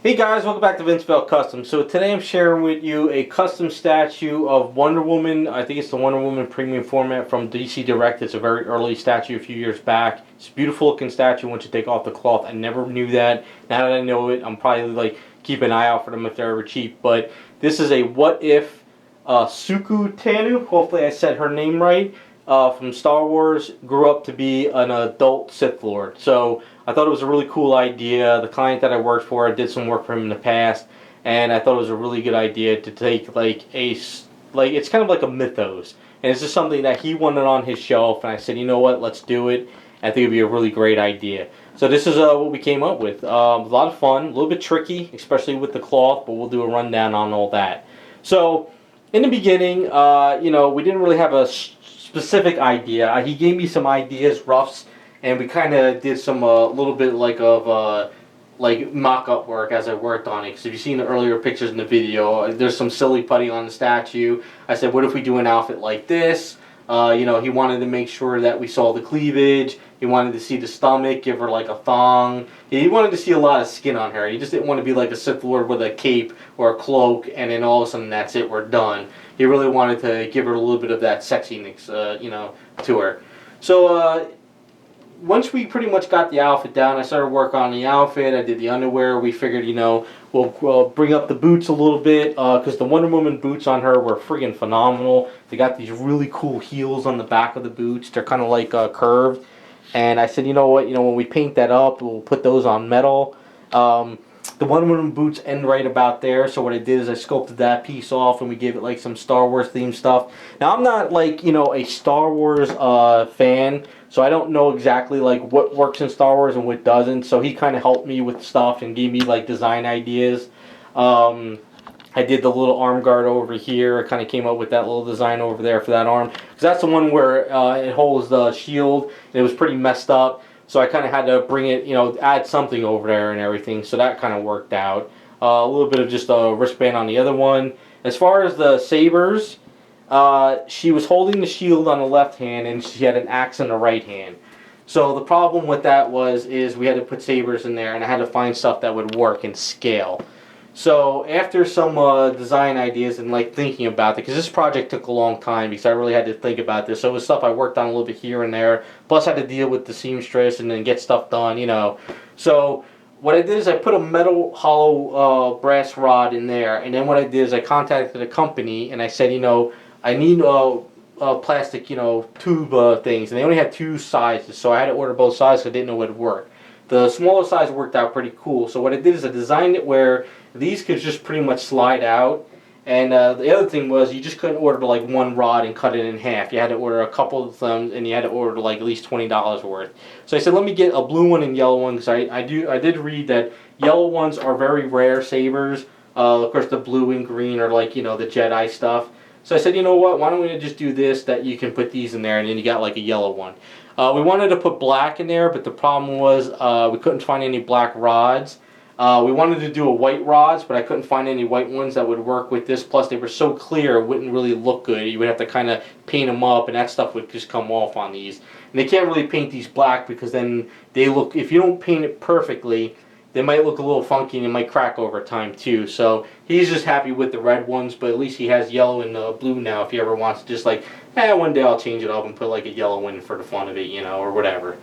Hey guys, welcome back to Vince Bell Custom. So today I'm sharing with you a custom statue of Wonder Woman. I think it's the Wonder Woman premium format from DC Direct. It's a very early statue a few years back. It's a beautiful looking statue once you take off the cloth. I never knew that. Now that I know it, I'm probably like keep an eye out for them if they're ever cheap. But this is a What If Ahsoka Tano. Hopefully I said her name right. From Star Wars, grew up to be an adult Sith Lord. So I thought it was a really cool idea. The client that I worked for, I did some work for him in the past, and I thought it was a really good idea to take it's kind of like a mythos, and it's just something that he wanted on his shelf, and I said, you know what, let's do it. I think it'd be a really great idea. So this is what we came up with. A lot of fun, a little bit tricky, especially with the cloth, but we'll do a rundown on all that. So in the beginning, we didn't really have a specific idea. He gave me some ideas, roughs, and we kind of did some little bit of mock-up work as I worked on it. Because if you've seen the earlier pictures in the video, there's some silly putty on the statue. I said, what if we do an outfit like this? He wanted to make sure that we saw the cleavage. He wanted to see the stomach, give her like a thong. He wanted to see a lot of skin on her. He just didn't want to be like a Sith Lord with a cape or a cloak, and then all of a sudden that's it, we're done. He really wanted to give her a little bit of that sexiness, to her. So once we pretty much got the outfit down, I started work on the outfit. I did the underwear. We figured, we'll bring up the boots a little bit because the Wonder Woman boots on her were friggin' phenomenal. They got these really cool heels on the back of the boots. They're kind of like curved. And I said, you know what, when we paint that up, we'll put those on metal. The Wonder Woman boots end right about there, so what I did is I sculpted that piece off and we gave it like some Star Wars themed stuff. Now I'm not a Star Wars fan, so I don't know exactly like what works in Star Wars and what doesn't, so he kind of helped me with stuff and gave me like design ideas. I did the little arm guard over here. I kind of came up with that little design over there for that arm, because that's the one where it holds the shield and it was pretty messed up. So I kind of had to bring it, add something over there and everything. So that kind of worked out. A little bit of just a wristband on the other one. As far as the sabers, she was holding the shield on the left hand and she had an axe in the right hand. So the problem with that is we had to put sabers in there and I had to find stuff that would work and scale. So after some design ideas and thinking about it, because this project took a long time because I really had to think about this. So it was stuff I worked on a little bit here and there. Plus I had to deal with the seamstress and then get stuff done, So what I did is I put a metal hollow brass rod in there. And then what I did is I contacted a company and I said, I need plastic, tube things. And they only had two sizes. So I had to order both sizes because I didn't know what would work. The smaller size worked out pretty cool. So what I did is I designed it where these could just pretty much slide out. And the other thing was you just couldn't order like one rod and cut it in half. You had to order a couple of them and you had to order like at least $20 worth. So I said, let me get a blue one and yellow one because I did read that yellow ones are very rare sabers. Of course the blue and green are like, the Jedi stuff. So I said, you know what, why don't we just do this, that you can put these in there and then you got like a yellow one. We wanted to put black in there, but the problem was we couldn't find any black rods. We wanted to do a white rods, but I couldn't find any white ones that would work with this. Plus, they were so clear, it wouldn't really look good. You would have to kind of paint them up, and that stuff would just come off on these. And they can't really paint these black because then they look, if you don't paint it perfectly, they might look a little funky and it might crack over time too. So he's just happy with the red ones, but at least he has yellow and blue now if he ever wants to just one day I'll change it up and put like a yellow one for the fun of it, or whatever.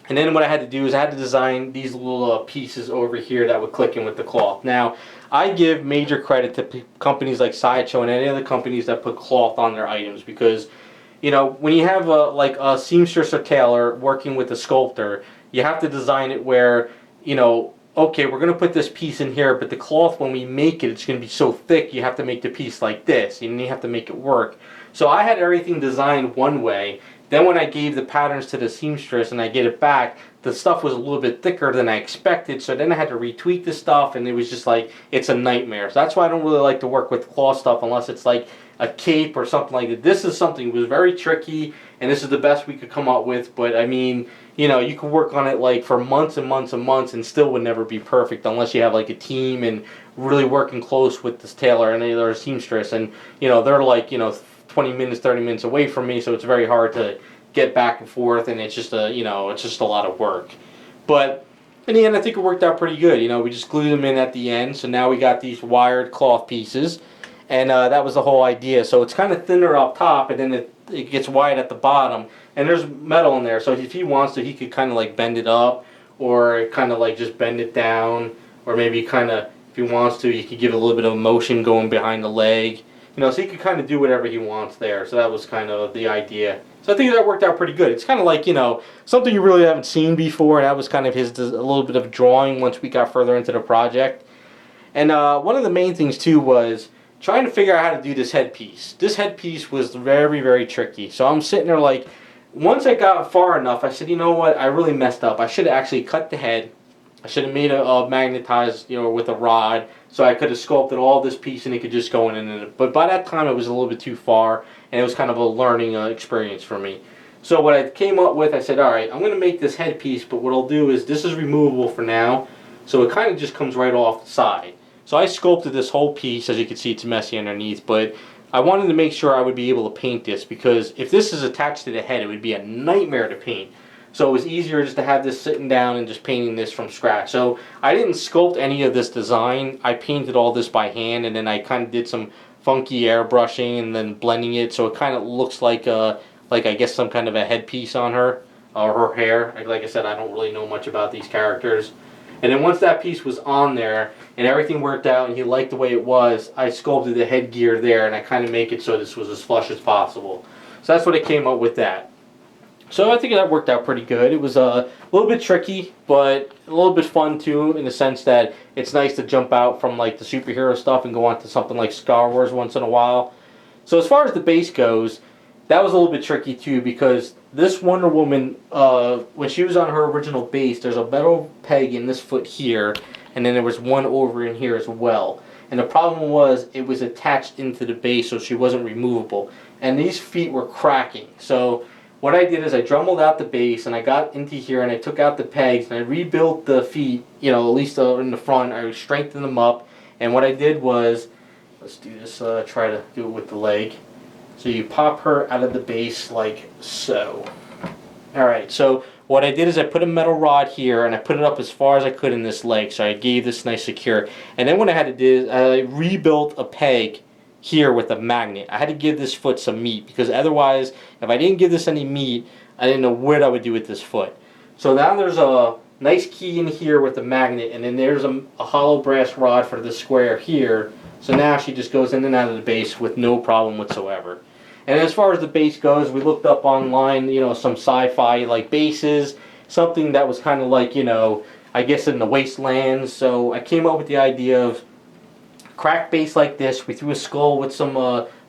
And then what I had to do is I had to design these little pieces over here that would click in with the cloth. Now, I give major credit to companies like Sideshow and any other companies that put cloth on their items because, when you have a seamstress or tailor working with a sculptor, you have to design it where, okay, we're going to put this piece in here, but the cloth, when we make it, it's going to be so thick, you have to make the piece like this, and you have to make it work. So I had everything designed one way. Then when I gave the patterns to the seamstress and I get it back, the stuff was a little bit thicker than I expected, so then I had to retweak the stuff, and it was just it's a nightmare. So that's why I don't really like to work with cloth stuff unless it's like a cape or something like that. This is something that was very tricky, and this is the best we could come up with, but I mean, you could work on it for months and months and months and still would never be perfect unless you have a team and really working close with this tailor and a seamstress, and they're 20 minutes, 30 minutes away from me, so it's very hard to get back and forth, and it's just a lot of work. But In the end, I think it worked out pretty good. You know, we just glued them in at the end, so now we got these wired cloth pieces, and that was the whole idea. So it's kind of thinner up top, and then it gets wide at the bottom, and there's metal in there. So if he wants to, he could kind of like bend it up, or kind of like just bend it down, or maybe kind of, if he wants to, you could give it a little bit of motion going behind the leg. You know, so he could kind of do whatever he wants there. So that was kind of the idea. So I think that worked out pretty good. It's kind of like, you know, something you really haven't seen before, and that was kind of a little bit of drawing once we got further into the project. And one of the main things, too, was trying to figure out how to do this headpiece. This headpiece was very, very tricky. So I'm sitting there like, once I got far enough, I said, you know what, I really messed up. I should have actually cut the head. I should have made a magnetized, you know, with a rod, so I could have sculpted all this piece and it could just go in it. But by that time, it was a little bit too far, and it was kind of a learning experience for me. So what I came up with, I said, all right, I'm going to make this headpiece, but what I'll do is, this is removable for now, so it kind of just comes right off the side. So I sculpted this whole piece. As you can see, it's messy underneath, but I wanted to make sure I would be able to paint this, because if this is attached to the head, it would be a nightmare to paint. So it was easier just to have this sitting down and just painting this from scratch. So I didn't sculpt any of this design. I painted all this by hand, and then I kind of did some funky airbrushing and then blending it, so it kind of looks like I guess some kind of a headpiece on her, or her hair. Like I said, I don't really know much about these characters. And then once that piece was on there and everything worked out and he liked the way it was, I sculpted the headgear there, and I kind of make it so this was as flush as possible. So that's what I came up with that. So I think that worked out pretty good. It was a little bit tricky, but a little bit fun too, in the sense that it's nice to jump out from like the superhero stuff and go on to something like Star Wars once in a while. So as far as the base goes, that was a little bit tricky too, because this Wonder Woman, when she was on her original base, there's a metal peg in this foot here, and then there was one over in here as well. And the problem was, it was attached into the base, so she wasn't removable. And these feet were cracking. So what I did is I dremelled out the base, and I got into here, and I took out the pegs, and I rebuilt the feet, you know, at least in the front. I strengthened them up, and what I did was, let's do this, try to do it with the leg. So you pop her out of the base like so. Alright, so what I did is I put a metal rod here, and I put it up as far as I could in this leg, so I gave this nice secure. And then what I had to do is I rebuilt a peg here with a magnet. I had to give this foot some meat, because otherwise, if I didn't give this any meat, I didn't know what I would do with this foot. So now there's a nice key in here with a magnet, and then there's a hollow brass rod for the square here. So now she just goes in and out of the base with no problem whatsoever. And as far as the base goes, we looked up online, you know, some sci-fi like bases, something that was kind of like, you know, I guess in the wastelands. So I came up with the idea of cracked base like this. We threw a skull with some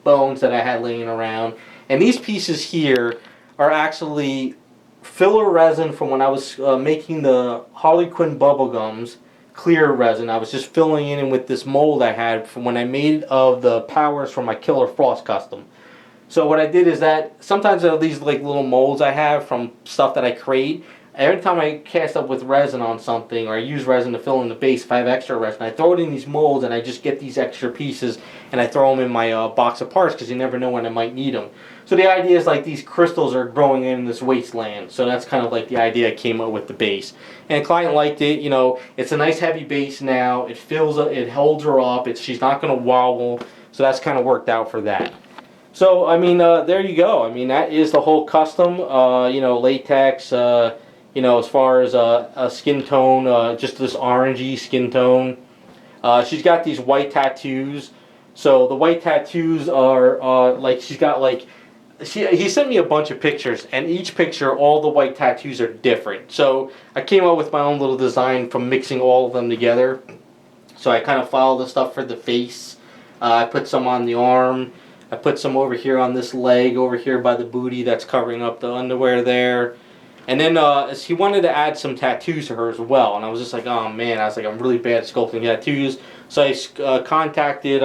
bones that I had laying around. And these pieces here are actually filler resin from when I was making the Harley Quinn bubblegums, clear resin. I was just filling in with this mold I had from when I made of the powers from my Killer Frost custom. So what I did is that sometimes there are these like little molds I have from stuff that I create. Every time I cast up with resin on something, or I use resin to fill in the base, if I have extra resin, I throw it in these molds, and I just get these extra pieces, and I throw them in my box of parts, because you never know when I might need them. So the idea is like these crystals are growing in this wasteland. So that's kind of like the idea I came up with the base. And the client liked it. You know, it's a nice heavy base now. It fills, it holds her up. She's not going to wobble. So that's kind of worked out for that. So I mean, there you go. I mean, that is the whole custom. You know, latex. You know, as far as a skin tone, just this orangey skin tone. She's got these white tattoos. So the white tattoos are like, she's got like, he sent me a bunch of pictures, and each picture, all the white tattoos are different. So I came up with my own little design from mixing all of them together. So I kind of followed the stuff for the face. I put some on the arm. I put some over here on this leg, over here by the booty that's covering up the underwear there. And then he wanted to add some tattoos to her as well. And I was just like, oh man, I was like, I'm really bad at sculpting tattoos. So I contacted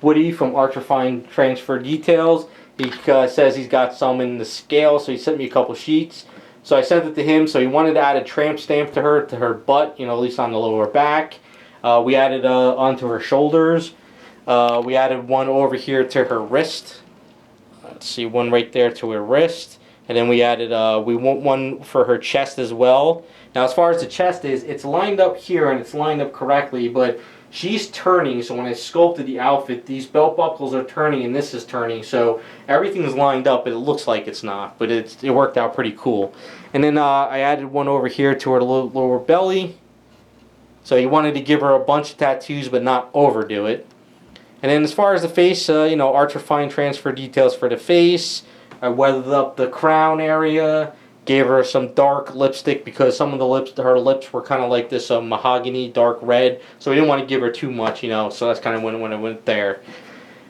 Woody from Archer Fine Transfer Details. He says he's got some in the scale, so he sent me a couple sheets. So I sent it to him. So he wanted to add a tramp stamp to her butt, you know, at least on the lower back. We added onto her shoulders. We added one over here to her wrist. Let's see, one right there to her wrist. And then we added, we want one for her chest as well. Now as far as the chest is, it's lined up here and it's lined up correctly, but she's turning, so when I sculpted the outfit, these belt buckles are turning and this is turning, so everything's lined up, but it looks like it's not, but it worked out pretty cool. And then I added one over here to her lower belly. So you wanted to give her a bunch of tattoos, but not overdo it. And then as far as the face, you know, Archer Fine transfer details for the face. I weathered up the crown area, gave her some dark lipstick because some of her lips were kind of like this mahogany dark red, so we didn't want to give her too much, you know, so that's kind of when I went there.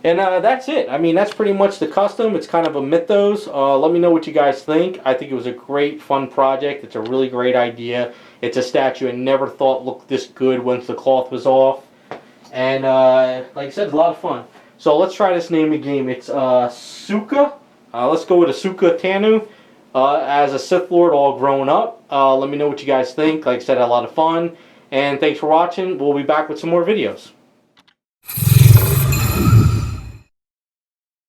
And that's it. I mean, that's pretty much the custom. It's kind of a mythos. Let me know what you guys think. I think it was a great, fun project. It's a really great idea. It's a statue I never thought looked this good once the cloth was off. And like I said, it's a lot of fun. So let's try this name of the game. It's Ahsoka. Let's go with Ahsoka Tano as a Sith Lord all grown up. Let me know what you guys think. Like I said, I had a lot of fun. And thanks for watching. We'll be back with some more videos.